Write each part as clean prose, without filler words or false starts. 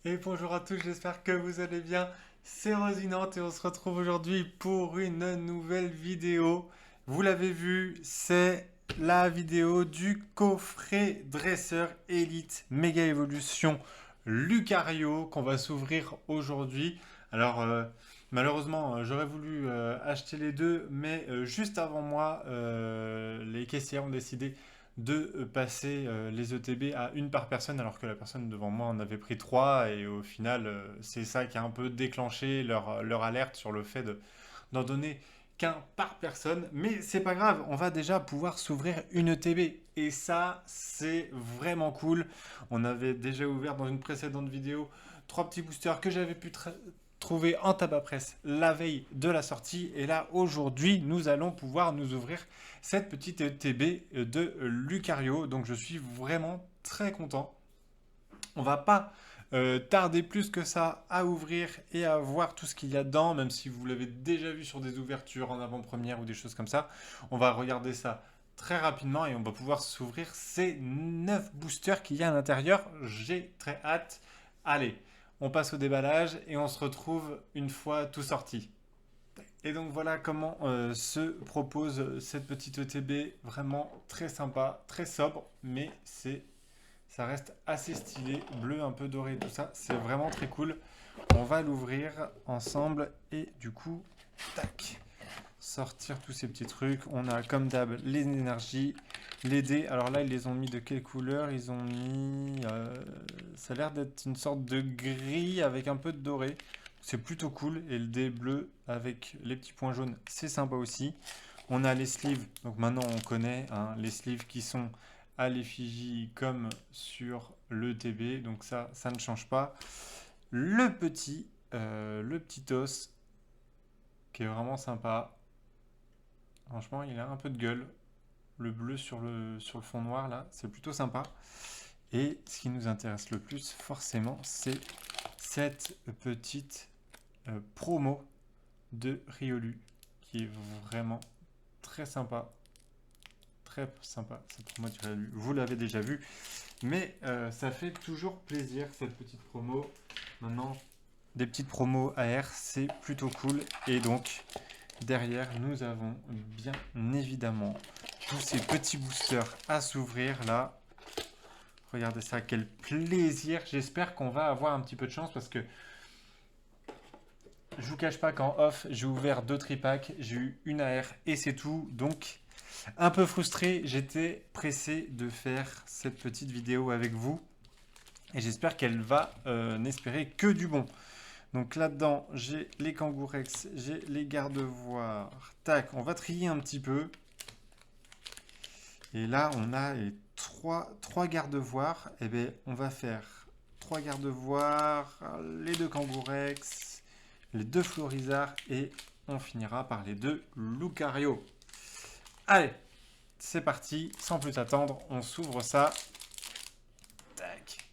Et bonjour à tous, j'espère que vous allez bien. C'est Rosinante et on se retrouve aujourd'hui pour une nouvelle vidéo. Vous l'avez vu, c'est la vidéo du coffret dresseur Elite Mega Evolution Lucario qu'on va s'ouvrir aujourd'hui. Alors malheureusement j'aurais voulu acheter les deux, mais juste avant moi les caissières ont décidé de passer les ETB à une par personne alors que la personne devant moi en avait pris trois et au final c'est ça qui a un peu déclenché leur alerte sur le fait d'en donner qu'un par personne, mais c'est pas grave, on va déjà pouvoir s'ouvrir une ETB et ça c'est vraiment cool. On avait déjà ouvert dans une précédente vidéo trois petits boosters que j'avais pu trouver en tabac presse la veille de la sortie et là aujourd'hui nous allons pouvoir nous ouvrir cette petite ETB de Lucario, donc je suis vraiment très content. On va pas tarder plus que ça à ouvrir et à voir tout ce qu'il y a dedans, même si vous l'avez déjà vu sur des ouvertures en avant-première ou des choses comme ça. On va regarder ça très rapidement et on va pouvoir s'ouvrir ces 9 boosters qu'il y a à l'intérieur. J'ai très hâte. Allez, on passe au déballage et on se retrouve une fois tout sorti. Et donc voilà comment se propose cette petite ETB, vraiment très sympa, très sobre, mais ça reste assez stylé, bleu un peu doré, tout ça, c'est vraiment très cool. On va l'ouvrir ensemble et du coup, tac, sortir tous ces petits trucs. On a comme d'hab les énergies, les dés. Alors là, ils les ont mis de quelle couleur? Ils ont mis, ça a l'air d'être une sorte de gris avec un peu de doré. C'est plutôt cool. Et le dé bleu avec les petits points jaunes, c'est sympa aussi. On a les sleeves. Donc maintenant, on connaît hein, les sleeves qui sont à l'effigie comme sur le TB. Donc ça ne change pas. Le petit os qui est vraiment sympa. Franchement, il a un peu de gueule. Le bleu sur le fond noir, là, c'est plutôt sympa. Et ce qui nous intéresse le plus, forcément, c'est cette petite promo de Riolu, qui est vraiment très sympa. Très sympa, cette promo de Riolu. Vous l'avez déjà vu, mais ça fait toujours plaisir, cette petite promo. Maintenant, des petites promos AR, c'est plutôt cool. Et donc, derrière, nous avons bien évidemment tous ces petits boosters à s'ouvrir là. Regardez ça, quel plaisir. J'espère qu'on va avoir un petit peu de chance parce que je vous cache pas qu'en off, j'ai ouvert deux tripacks, j'ai eu une AR et c'est tout. Donc, un peu frustré, j'étais pressé de faire cette petite vidéo avec vous et j'espère qu'elle va n'espérer que du bon. Donc là-dedans, j'ai les kangourex, j'ai les gardevoirs. Tac, on va trier un petit peu. Et là, on a les trois gardevoirs. Et bien, on va faire trois gardevoirs, les deux kangourex, les deux florizards et on finira par les deux lucario. Allez, c'est parti, sans plus attendre, on s'ouvre ça. Tac.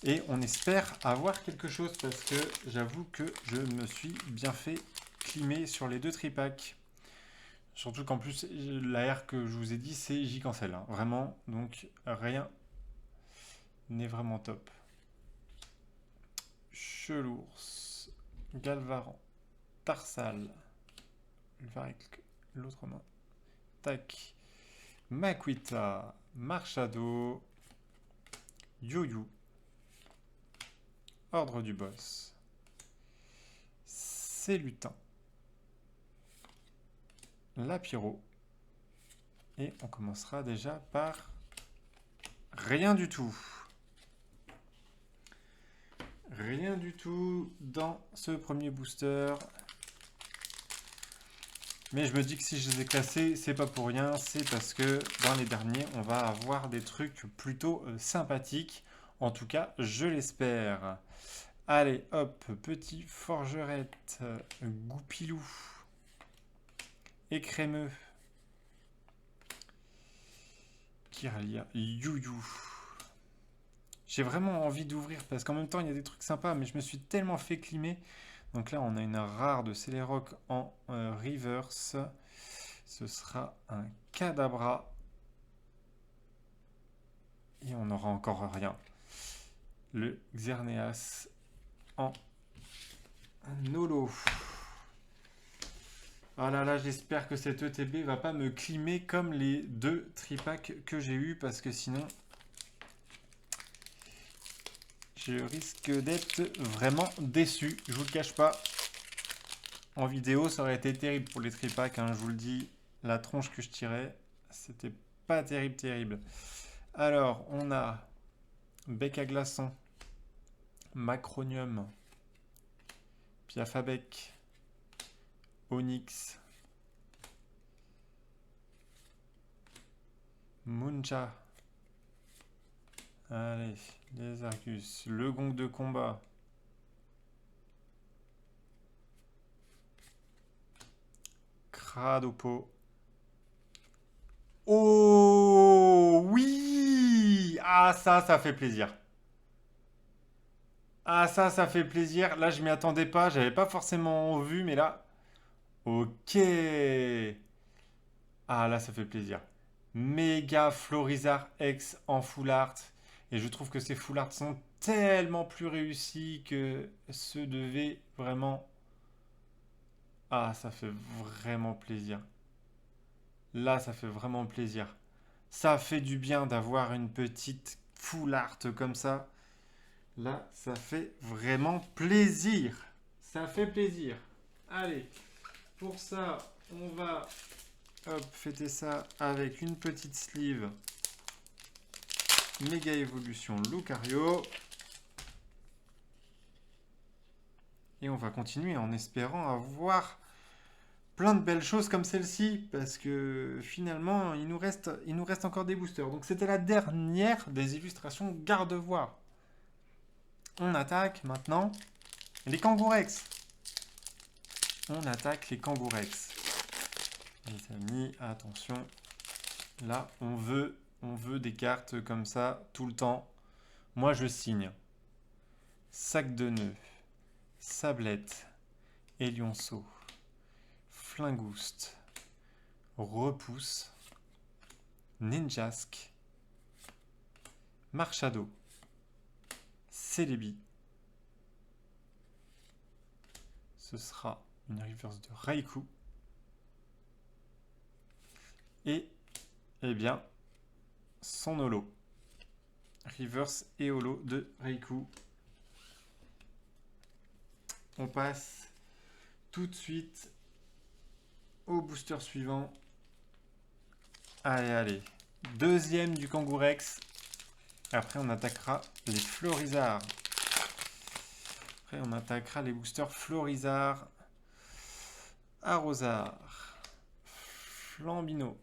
Et on espère avoir quelque chose parce que j'avoue que je me suis bien fait climer sur les deux tripacks. Surtout qu'en plus, l'AR que je vous ai dit, c'est J-Cancel. Hein. Vraiment, donc rien n'est vraiment top. Chelours, Galvaran, Tarsal, avec l'autre main. Tac. Makuita, Marchado, Yu-Yu, Ordre du Boss, C'est Lutin, Lapiro. Et on commencera déjà par rien du tout. Rien du tout dans ce premier booster. Mais je me dis que si je les ai classés, c'est pas pour rien, c'est parce que dans les derniers, on va avoir des trucs plutôt sympathiques. En tout cas, je l'espère. Allez, hop, petit forgerette, goupilou, écrémeux, Kirlia, you. J'ai vraiment envie d'ouvrir parce qu'en même temps, il y a des trucs sympas, mais je me suis tellement fait climer. Donc là, on a une rare de Celeroc en reverse. Ce sera un Kadabra. Et on n'aura encore rien. le Xerneas en holo. Ah là là, j'espère que cet ETB va pas me climer comme les 2 tripacks que j'ai eu parce que sinon je risque d'être vraiment déçu. Je vous le cache pas. En vidéo, ça aurait été terrible pour les tripacks, hein, je vous le dis. La tronche que je tirais, c'était pas terrible. Alors, on a bec à glaçon, Macronium, Piafabec, Onyx, Muncha. Allez, les Argus, le gong de combat. Cradopo. Oh oui! Ah ça fait plaisir. Ah ça fait plaisir. Là, je m'y attendais pas. J'avais pas forcément vu, mais là, ok. Ah là, ça fait plaisir. Méga Florizard X en full art. Et je trouve que ces full art sont tellement plus réussis que ceux de V. Vraiment. Ah, ça fait vraiment plaisir. Là, ça fait vraiment plaisir. Ça fait du bien d'avoir une petite full art comme ça. Là, ça fait vraiment plaisir. Ça fait plaisir. Allez, pour ça, on va fêter ça avec une petite sleeve Méga Évolution Lucario. Et on va continuer en espérant avoir plein de belles choses comme celle-ci, parce que finalement, il nous reste encore des boosters. Donc c'était la dernière des illustrations garde-voir. On attaque maintenant les Kangourex. On attaque les Kangourex. Les amis, attention. Là, on veut des cartes comme ça tout le temps. Moi, je signe. Sac de nœuds, Sablette, Elionceau, Flingouste, Repousse, Ninjask, Marchado, Celebi. Ce sera une reverse de Raikou. Et, eh bien, son holo. Reverse et holo de Raikou. On passe tout de suite au booster suivant. Allez. Deuxième du Kangourex. Après, on attaquera les Florizards. Après, on attaquera les boosters Florizard, Arrosard, Flambino,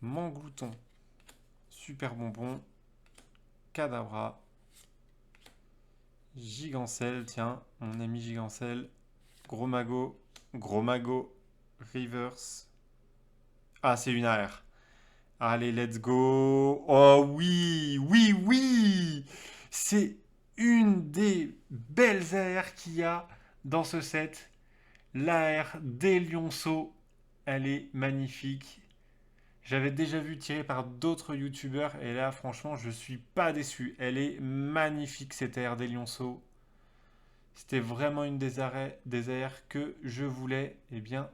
Manglouton, Super Bonbon, Kadabra, Gigancel, tiens, mon ami Gigancel, Gros Mago, Reverse. Ah, c'est une AR. Allez, let's go. Oh oui. C'est une des belles AR qu'il y a dans ce set. L'AR des Lionceaux, elle est magnifique. J'avais déjà vu tirer par d'autres youtubeurs et là franchement je suis pas déçu. Elle est magnifique cette AR des Lionceaux. C'était vraiment une des AR que je voulais. Et bien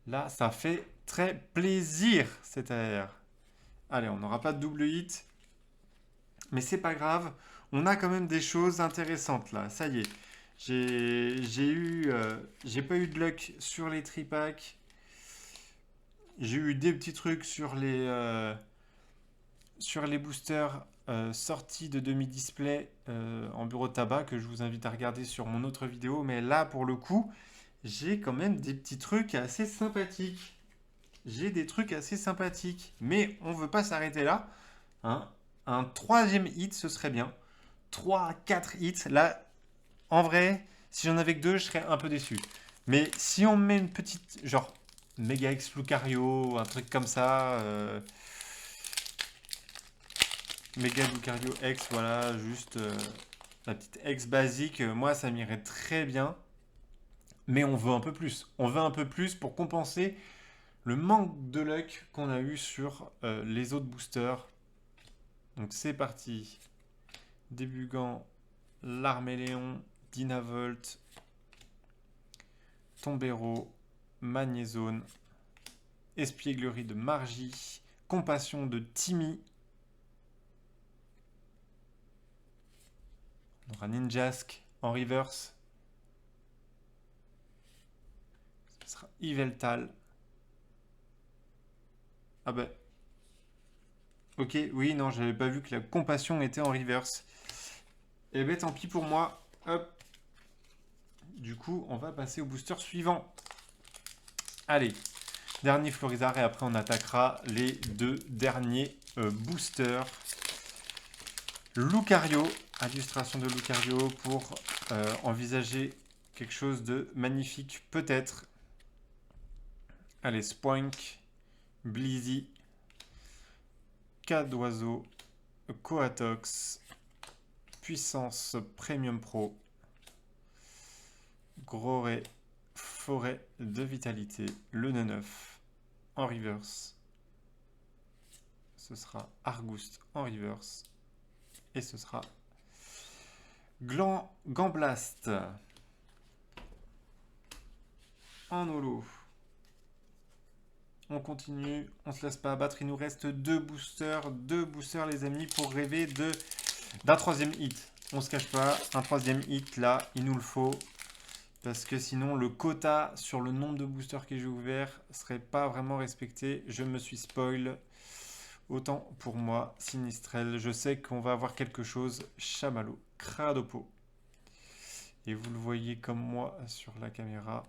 là ça fait très plaisir cette AR. Allez, on n'aura pas de double hit. Mais c'est pas grave. On a quand même des choses intéressantes là. Ça y est. J'ai pas eu de luck sur les tripacks. J'ai eu des petits trucs sur les boosters sortis de demi-display en bureau de tabac que je vous invite à regarder sur mon autre vidéo. Mais là, pour le coup, j'ai quand même des petits trucs assez sympathiques. J'ai des trucs assez sympathiques. Mais on veut pas s'arrêter là. Hein. Un troisième hit, ce serait bien. 3, 4 hits. Là, en vrai, si j'en avais que 2, je serais un peu déçu. Mais si on met une petite, genre, Mega X Lucario, un truc comme ça. Mega Lucario X, voilà, juste la petite X basique. Moi, ça m'irait très bien. Mais on veut un peu plus. On veut un peu plus pour compenser le manque de luck qu'on a eu sur les autres boosters. Donc c'est parti. Débugant, Larméléon, Dynavolt, Tombero, Magnézone, Espièglerie de Margie, Compassion de Timmy. On aura Ninjask en reverse. Ce sera Yveltal. Ah bah. Ok, oui, non, j'avais pas vu que la Compassion était en reverse. Eh ben tant pis pour moi. Hop. Du coup, on va passer au booster suivant. Allez, dernier Florizard et après on attaquera les deux derniers boosters. Lucario, illustration de Lucario pour envisager quelque chose de magnifique peut-être. Allez, Spoink, Blizzy, Cas d'oiseau, Coatox, Puissance Premium Pro, Groré, Forêt de Vitalité, le 9 en reverse. Ce sera Argouste en reverse. Et ce sera Gamblast en holo. On continue, on se laisse pas abattre. Il nous reste deux boosters les amis, pour rêver d'un troisième hit. On se cache pas, un troisième hit là, il nous le faut. Parce que sinon le quota sur le nombre de boosters que j'ai ouvert serait pas vraiment respecté. Je me suis spoil. Autant pour moi, Sinistrel. Je sais qu'on va avoir quelque chose. Chamallow, Cradopo. Et vous le voyez comme moi sur la caméra.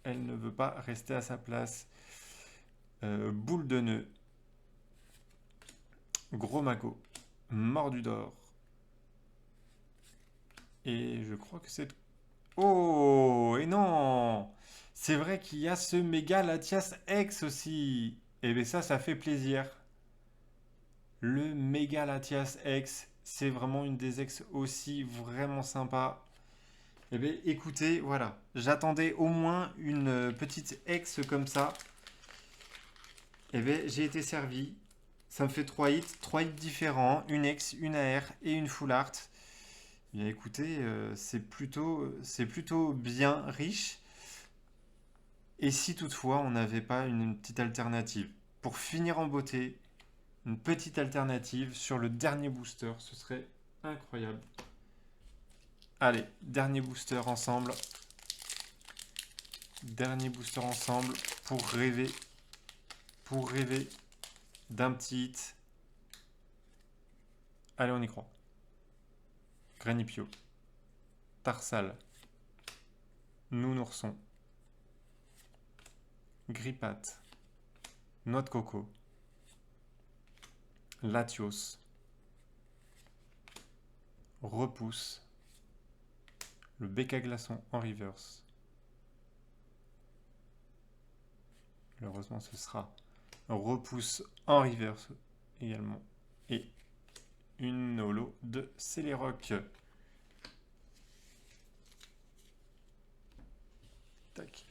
Elle ne veut pas rester à sa place. Boule de nœud. Gros magot. Mordu d'or. Et je crois que c'est... Oh, et non! C'est vrai qu'il y a ce méga Latias X aussi. Et bien ça fait plaisir. Le méga Latias X, c'est vraiment une des X aussi vraiment sympa. Eh bien, écoutez, voilà. J'attendais au moins une petite X comme ça. Eh bien, j'ai été servi. Ça me fait 3 hits différents. Une X, une AR et une full art. Eh bien, écoutez, c'est plutôt bien riche. Et si toutefois, on n'avait pas une petite alternative. Pour finir en beauté, une petite alternative sur le dernier booster, ce serait incroyable. Allez, dernier booster ensemble. Dernier booster ensemble pour rêver d'un petit hit. Allez, on y croit. Granipio, Tarsal, Nounourson, Grippat, Noix de coco, Latios, Repousse, le Béca Glaçon en reverse. Malheureusement, ce sera Repousse en reverse également. Et une holo de Céléroc. Tac.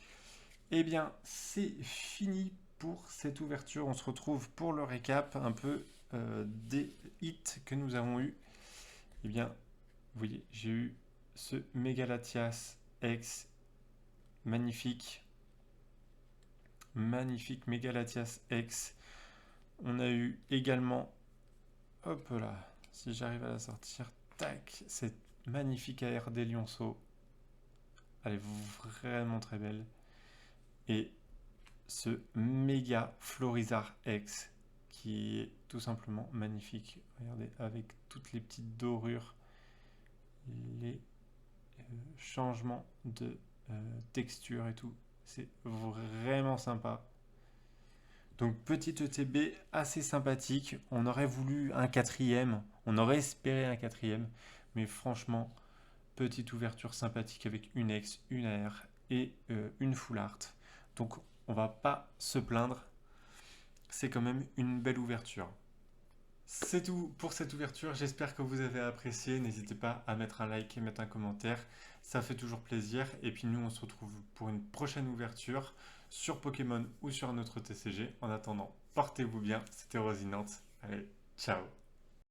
Eh bien, c'est fini pour cette ouverture. On se retrouve pour le récap un peu des hits que nous avons eu. Eh bien, vous voyez, j'ai eu ce Mégalatias X, magnifique. Magnifique Mégalatias X. On a eu également, hop là, si j'arrive à la sortir, tac, cette magnifique AR des Lionceaux. Elle est vraiment très belle. Et ce méga Florizard X qui est tout simplement magnifique. Regardez, avec toutes les petites dorures, les changements de texture et tout. C'est vraiment sympa. Donc petite ETB assez sympathique. On aurait voulu un quatrième, on aurait espéré un quatrième, mais franchement, petite ouverture sympathique avec une X, une AR et une full art. Donc on va pas se plaindre. C'est quand même une belle ouverture. C'est tout pour cette ouverture. J'espère que vous avez apprécié. N'hésitez pas à mettre un like et mettre un commentaire. Ça fait toujours plaisir. Et puis nous, on se retrouve pour une prochaine ouverture sur Pokémon ou sur un autre TCG. En attendant, portez-vous bien. C'était Rosinante. Allez, ciao!